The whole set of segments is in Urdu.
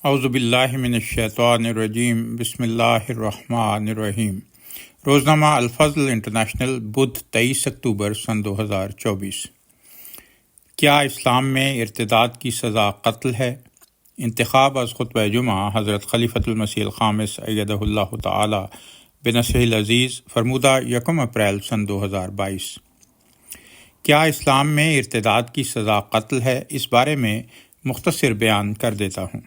اعوذ باللہ من الشیطان الرجیم، بسم اللہ الرحمن الرحیم۔ روزنامہ الفضل انٹرنیشنل، بدھ 23 اکتوبر سن 2024۔ کیا اسلام میں ارتداد کی سزا قتل ہے؟ انتخاب از خطبہ جمعہ حضرت خلیفۃ المسیح الخامس ایدہ اللہ تعالی بنصرہ العزیز، فرمودہ 1 اپریل سن 2022۔ کیا اسلام میں ارتداد کی سزا قتل ہے؟ اس بارے میں مختصر بیان کر دیتا ہوں۔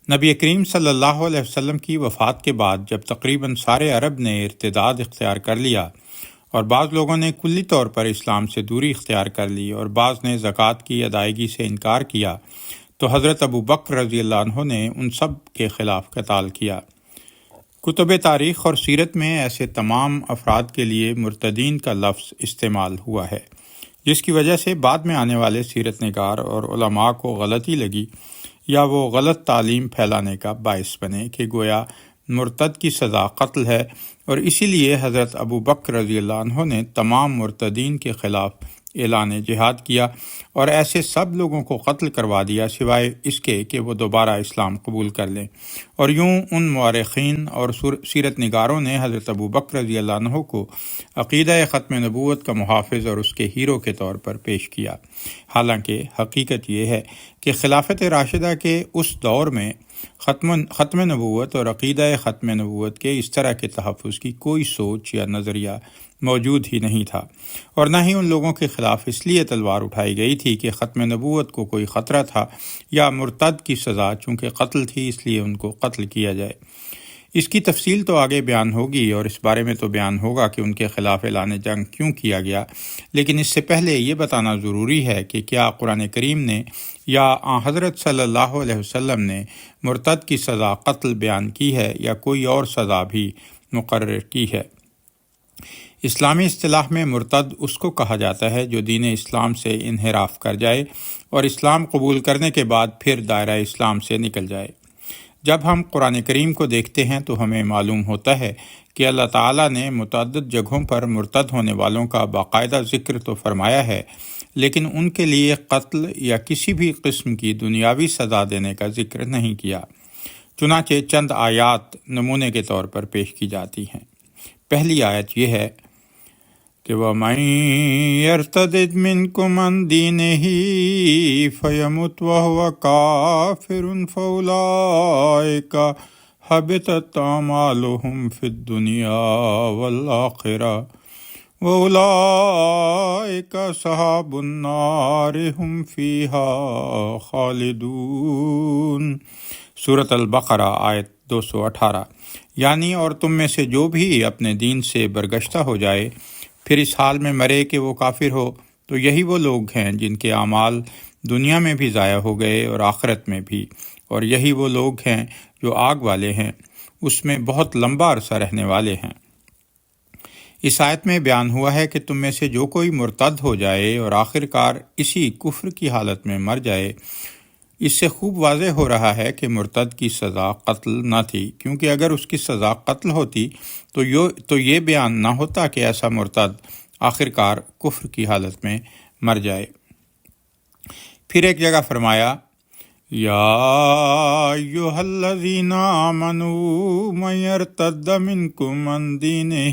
نبی کریم صلی اللہ علیہ وسلم کی وفات کے بعد جب تقریباً سارے عرب نے ارتداد اختیار کر لیا اور بعض لوگوں نے کلی طور پر اسلام سے دوری اختیار کر لی اور بعض نے زکوٰۃ کی ادائیگی سے انکار کیا، تو حضرت ابو بکر رضی اللہ عنہ نے ان سب کے خلاف قتال کیا۔ کتب تاریخ اور سیرت میں ایسے تمام افراد کے لیے مرتدین کا لفظ استعمال ہوا ہے، جس کی وجہ سے بعد میں آنے والے سیرت نگار اور علماء کو غلطی لگی یا وہ غلط تعلیم پھیلانے کا باعث بنے کہ گویا مرتد کی سزا قتل ہے، اور اسی لیے حضرت ابو بکر رضی اللہ عنہ نے تمام مرتدین کے خلاف اعلان جہاد کیا اور ایسے سب لوگوں کو قتل کروا دیا سوائے اس کے کہ وہ دوبارہ اسلام قبول کر لیں۔ اور یوں ان مورخین اور سیرت نگاروں نے حضرت ابو بکر رضی اللہ عنہ کو عقیدہ ختم نبوت کا محافظ اور اس کے ہیرو کے طور پر پیش کیا، حالانکہ حقیقت یہ ہے کہ خلافت راشدہ کے اس دور میں ختم نبوت اور عقیدہ ختم نبوت کے اس طرح کے تحفظ کی کوئی سوچ یا نظریہ موجود ہی نہیں تھا، اور نہ ہی ان لوگوں کے خلاف اس لیے تلوار اٹھائی گئی تھی کہ ختم نبوت کو کوئی خطرہ تھا یا مرتد کی سزا چونکہ قتل تھی اس لیے ان کو قتل کیا جائے۔ اس کی تفصیل تو آگے بیان ہوگی اور اس بارے میں تو بیان ہوگا کہ ان کے خلاف اعلان جنگ کیوں کیا گیا، لیکن اس سے پہلے یہ بتانا ضروری ہے کہ کیا قرآن کریم نے یا آن حضرت صلی اللہ علیہ وسلم نے مرتد کی سزا قتل بیان کی ہے یا کوئی اور سزا بھی مقرر کی ہے۔ اسلامی اصطلاح میں مرتد اس کو کہا جاتا ہے جو دین اسلام سے انحراف کر جائے اور اسلام قبول کرنے کے بعد پھر دائرہ اسلام سے نکل جائے۔ جب ہم قرآن کریم کو دیکھتے ہیں تو ہمیں معلوم ہوتا ہے کہ اللہ تعالیٰ نے متعدد جگہوں پر مرتد ہونے والوں کا باقاعدہ ذکر تو فرمایا ہے، لیکن ان کے لیے قتل یا کسی بھی قسم کی دنیاوی سزا دینے کا ذکر نہیں کیا۔ چنانچہ چند آیات نمونے کے طور پر پیش کی جاتی ہیں۔ پہلی آیت یہ ہے کہ وَمَن يَرْتَدِدْ مِنْكُمْ عَنْ دِينِهِ فَيَمُتْ وَهُوَ كَافِرٌ فَأُولَٰئِكَ حَبِطَتْ أَعْمَالُهُمْ فِي الدُّنْيَا وَالْآخِرَةِ وَأُولَٰئِكَ أَصْحَابُ النَّارِ هُمْ فِيهَا خَالِدُونَ۔ سورۃ البقرہ آیت 218۔ یعنی اور تم میں سے جو بھی اپنے دین سے برگشتہ ہو جائے پھر اس حال میں مرے کہ وہ کافر ہو، تو یہی وہ لوگ ہیں جن کے اعمال دنیا میں بھی ضائع ہو گئے اور آخرت میں بھی، اور یہی وہ لوگ ہیں جو آگ والے ہیں، اس میں بہت لمبا عرصہ رہنے والے ہیں۔ اس آیت میں بیان ہوا ہے کہ تم میں سے جو کوئی مرتد ہو جائے اور آخر کار اسی کفر کی حالت میں مر جائے، اس سے خوب واضح ہو رہا ہے کہ مرتد کی سزا قتل نہ تھی، کیونکہ اگر اس کی سزا قتل ہوتی تو یہ بیان نہ ہوتا کہ ایسا مرتد آخر کار کفر کی حالت میں مر جائے۔ پھر ایک جگہ فرمایا یا ایھا الذین آمنوا من یرتد منکم عن دینہ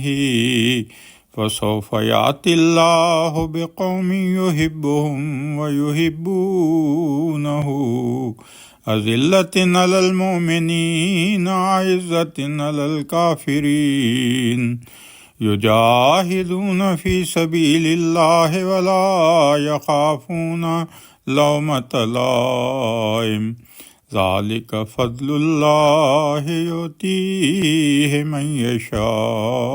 فسوف یأتی اللہ بقوم یحبهم ویحبونہ اذلۃ علی المؤمنین اعزۃ علی الکافرین یجاہدون فی سبیل اللہ ولا یخافون لومۃ لائم ذالک فضل اللہ یؤتیہ من یشاء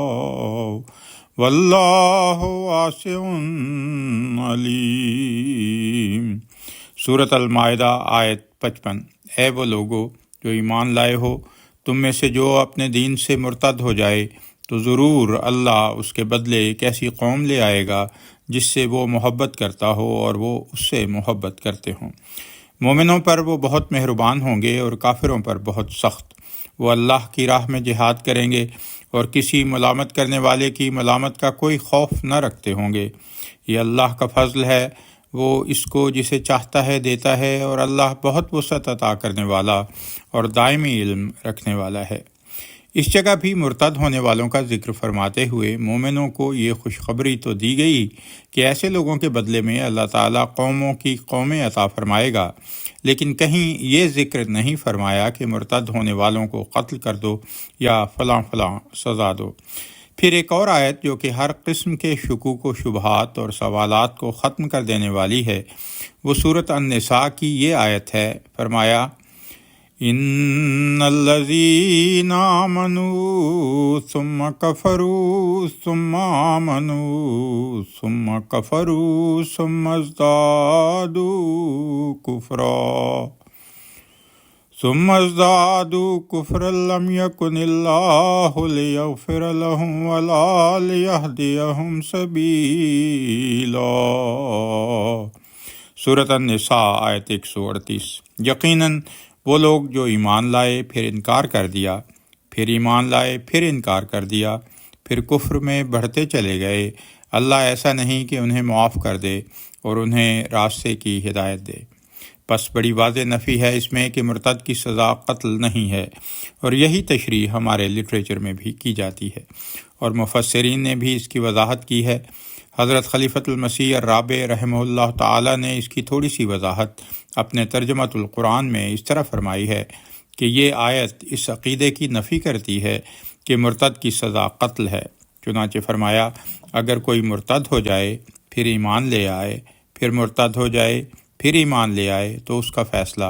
واللہ واسع علیم۔ سورۃ المائدہ آیت 55۔ اے وہ لوگو جو ایمان لائے ہو، تم میں سے جو اپنے دین سے مرتد ہو جائے تو ضرور اللہ اس کے بدلے ایک ایسی قوم لے آئے گا جس سے وہ محبت کرتا ہو اور وہ اس سے محبت کرتے ہوں۔ مومنوں پر وہ بہت مہربان ہوں گے اور کافروں پر بہت سخت۔ وہ اللہ کی راہ میں جہاد کریں گے اور کسی ملامت کرنے والے کی ملامت کا کوئی خوف نہ رکھتے ہوں گے۔ یہ اللہ کا فضل ہے، وہ اس کو جسے چاہتا ہے دیتا ہے، اور اللہ بہت وسعت عطا کرنے والا اور دائمی علم رکھنے والا ہے۔ اس جگہ بھی مرتد ہونے والوں کا ذکر فرماتے ہوئے مومنوں کو یہ خوشخبری تو دی گئی کہ ایسے لوگوں کے بدلے میں اللہ تعالیٰ قوموں کی قومیں عطا فرمائے گا، لیکن کہیں یہ ذکر نہیں فرمایا کہ مرتد ہونے والوں کو قتل کر دو یا فلاں فلاں سزا دو۔ پھر ایک اور آیت جو کہ ہر قسم کے شکوک و شبہات اور سوالات کو ختم کر دینے والی ہے، وہ سورۃ النساء کی یہ آیت ہے۔ فرمایا ان الذین آمنوا ثم کفروا ثم آمنوا ثم کفروا ثم ازدادوا کفرا لم یکن اللہ لیغفر لهم ولا لیہدیہم سبیلا۔ سورۃ النساء آیت 138۔ یقیناً وہ لوگ جو ایمان لائے پھر انکار کر دیا، پھر ایمان لائے پھر انکار کر دیا، پھر کفر میں بڑھتے چلے گئے، اللہ ایسا نہیں کہ انہیں معاف کر دے اور انہیں راستے کی ہدایت دے۔ پس بڑی واضح نفی ہے اس میں کہ مرتد کی سزا قتل نہیں ہے، اور یہی تشریح ہمارے لٹریچر میں بھی کی جاتی ہے، اور مفسرین نے بھی اس کی وضاحت کی ہے۔ حضرت خلیفۃ المسیح الرابع رحمہ اللہ تعالی نے اس کی تھوڑی سی وضاحت اپنے ترجمۃ القرآن میں اس طرح فرمائی ہے کہ یہ آیت اس عقیدے کی نفی کرتی ہے کہ مرتد کی سزا قتل ہے۔ چنانچہ فرمایا اگر کوئی مرتد ہو جائے پھر ایمان لے آئے، پھر مرتد ہو جائے پھر ایمان لے آئے تو اس کا فیصلہ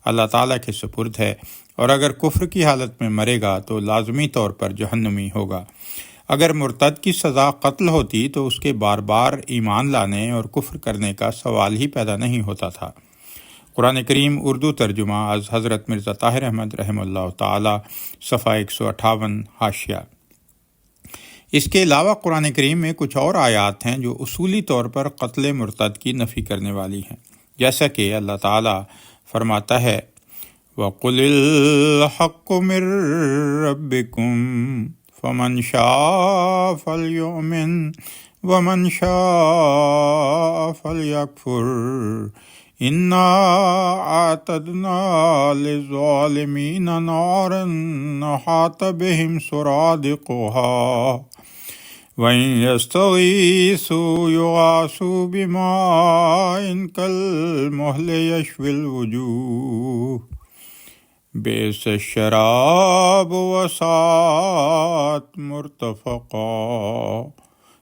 اللہ تعالیٰ کے سپرد ہے، اور اگر کفر کی حالت میں مرے گا تو لازمی طور پر جہنمی ہوگا۔ اگر مرتد کی سزا قتل ہوتی تو اس کے بار بار ایمان لانے اور کفر کرنے کا سوال ہی پیدا نہیں ہوتا تھا۔ قرآن کریم اردو ترجمہ از حضرت مرزا طاہر احمد رحمہ اللہ تعالی، صفحہ 158 حاشیہ۔ اس کے علاوہ قرآن کریم میں کچھ اور آیات ہیں جو اصولی طور پر قتل مرتد کی نفی کرنے والی ہیں، جیسا کہ اللہ تعالیٰ فرماتا ہے وَقُلِ الْحَقُّ مِن رَبِّكُمْ فَمَنْ شَاءَ فَلْيُؤْمِنْ وَمَنْ شَاءَ فَلْيَكْفُرْ إِنَّا أَعْتَدْنَا لِلظَّالِمِينَ نَارًا أَحَاطَ بِهِمْ سُرَادِقُهَا وَإِنْ يَسْتَغِيثُوا يُغَاثُوا بِمَاءٍ كَالْمُهْلِ يَشْوِي الْوُجُوهَ بئس الشراب وساءت مرتفقا۔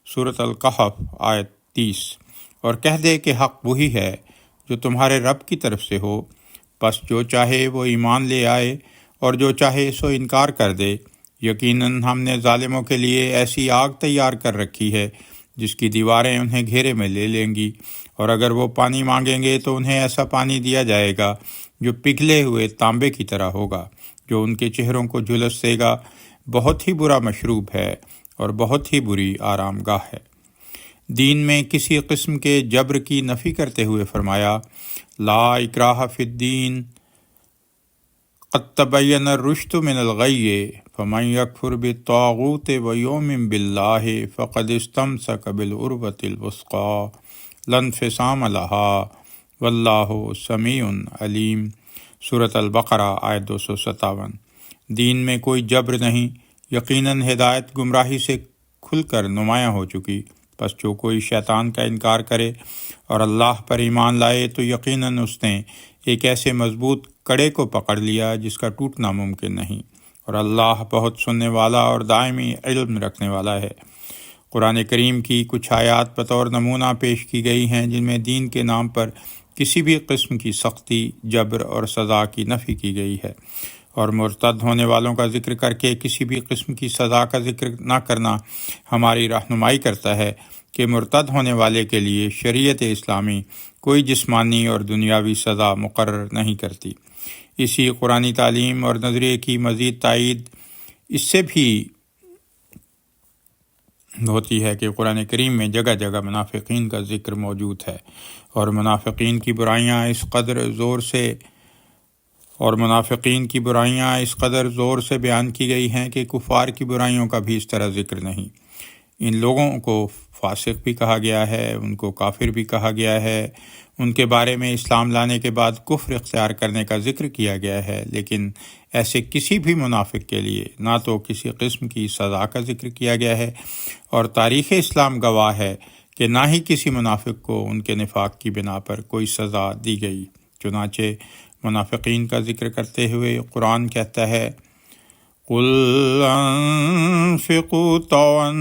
سورۃ الکہف آیت 30۔ اور کہہ دے کہ حق وہی ہے جو تمہارے رب کی طرف سے ہو، پس جو چاہے وہ ایمان لے آئے اور جو چاہے سو انکار کر دے۔ یقیناً ہم نے ظالموں کے لیے ایسی آگ تیار کر رکھی ہے جس کی دیواریں انہیں گھیرے میں لے لیں گی، اور اگر وہ پانی مانگیں گے تو انہیں ایسا پانی دیا جائے گا جو پگھلے ہوئے تانبے کی طرح ہوگا، جو ان کے چہروں کو جھلس دے گا۔ بہت ہی برا مشروب ہے اور بہت ہی بری آرام گاہ ہے۔ دین میں کسی قسم کے جبر کی نفی کرتے ہوئے فرمایا لا اکراہ فی الدین قد تبین الرشد من الغی فمن یکفر بالطاغوت ویؤمن باللہ فقد استمسک بالعروۃ الوثقی لا انفصام لہا واللہ سمیع علیم۔ سورۃ البقرہ آیت 257۔ دین میں کوئی جبر نہیں، یقیناً ہدایت گمراہی سے کھل کر نمایاں ہو چکی، پس جو کوئی شیطان کا انکار کرے اور اللہ پر ایمان لائے تو یقیناً اس نے ایک ایسے مضبوط کڑے کو پکڑ لیا جس کا ٹوٹنا ممکن نہیں، اور اللہ بہت سننے والا اور دائمی علم رکھنے والا ہے۔ قرآن کریم کی کچھ آیات بطور نمونہ پیش کی گئی ہیں جن میں دین کے نام پر کسی بھی قسم کی سختی، جبر اور سزا کی نفی کی گئی ہے، اور مرتد ہونے والوں کا ذکر کر کے کسی بھی قسم کی سزا کا ذکر نہ کرنا ہماری رہنمائی کرتا ہے کہ مرتد ہونے والے کے لیے شریعت اسلامی کوئی جسمانی اور دنیاوی سزا مقرر نہیں کرتی۔ اسی قرآنی تعلیم اور نظریے کی مزید تائید اس سے بھی ہوتی ہے کہ قرآن کریم میں جگہ جگہ منافقین کا ذکر موجود ہے، اور منافقین کی برائیاں اس قدر زور سے بیان کی گئی ہیں کہ کفار کی برائیوں کا بھی اس طرح ذکر نہیں۔ ان لوگوں کو فاسق بھی کہا گیا ہے، ان کو کافر بھی کہا گیا ہے، ان کے بارے میں اسلام لانے کے بعد کفر اختیار کرنے کا ذکر کیا گیا ہے، لیکن ایسے کسی بھی منافق کے لیے نہ تو کسی قسم کی سزا کا ذکر کیا گیا ہے، اور تاریخ اسلام گواہ ہے کہ نہ ہی کسی منافق کو ان کے نفاق کی بنا پر کوئی سزا دی گئی۔ چنانچہ منافقین کا ذکر کرتے ہوئے قرآن کہتا ہے، قُلْ أَنفِقُوا طَوْعًا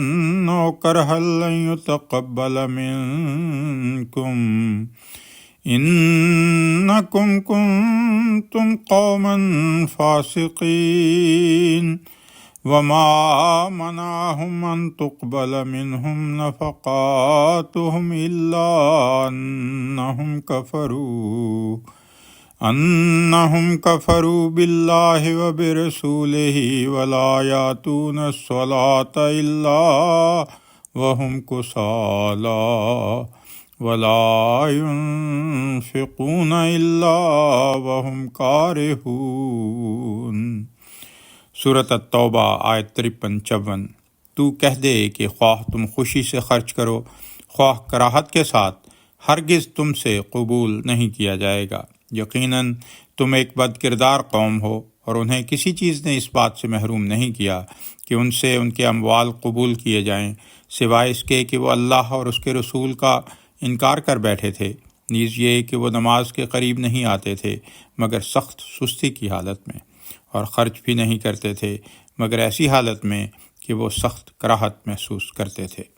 أَوْ كَرْهًا لَّن يُتَقَبَّلَ مِنكُمْ إِنَّكُمْ كُنتُمْ قَوْمًا فَاسِقِينَ وَمَا مَنَعَهُمْ أَن تُقْبَلَ مِنْهُمْ نَفَقَاتُهُمْ إِلَّا أَنَّهُمْ كَفَرُوا بِاللَّهِ وَبِرَسُولِهِ وَلَا يَأْتُونَ الصَّلَاةَ إِلَّا وَهُمْ كُسَالَىٰ وَلَا يُنفِقُونَ إِلَّا وَهُمْ كَارِهُونَ۔ سورۃ التوبہ آیت 53-54۔ تو کہہ دے کہ خواہ تم خوشی سے خرچ کرو خواہ کراہت کے ساتھ، ہرگز تم سے قبول نہیں کیا جائے گا۔ یقیناً تم ایک بد کردار قوم ہو، اور انہیں کسی چیز نے اس بات سے محروم نہیں کیا کہ ان سے ان کے اموال قبول کیے جائیں، سوائے اس کے کہ وہ اللہ اور اس کے رسول کا انکار کر بیٹھے تھے، نیز یہ کہ وہ نماز کے قریب نہیں آتے تھے مگر سخت سستی کی حالت میں، اور خرچ بھی نہیں کرتے تھے مگر ایسی حالت میں کہ وہ سخت کراہت محسوس کرتے تھے۔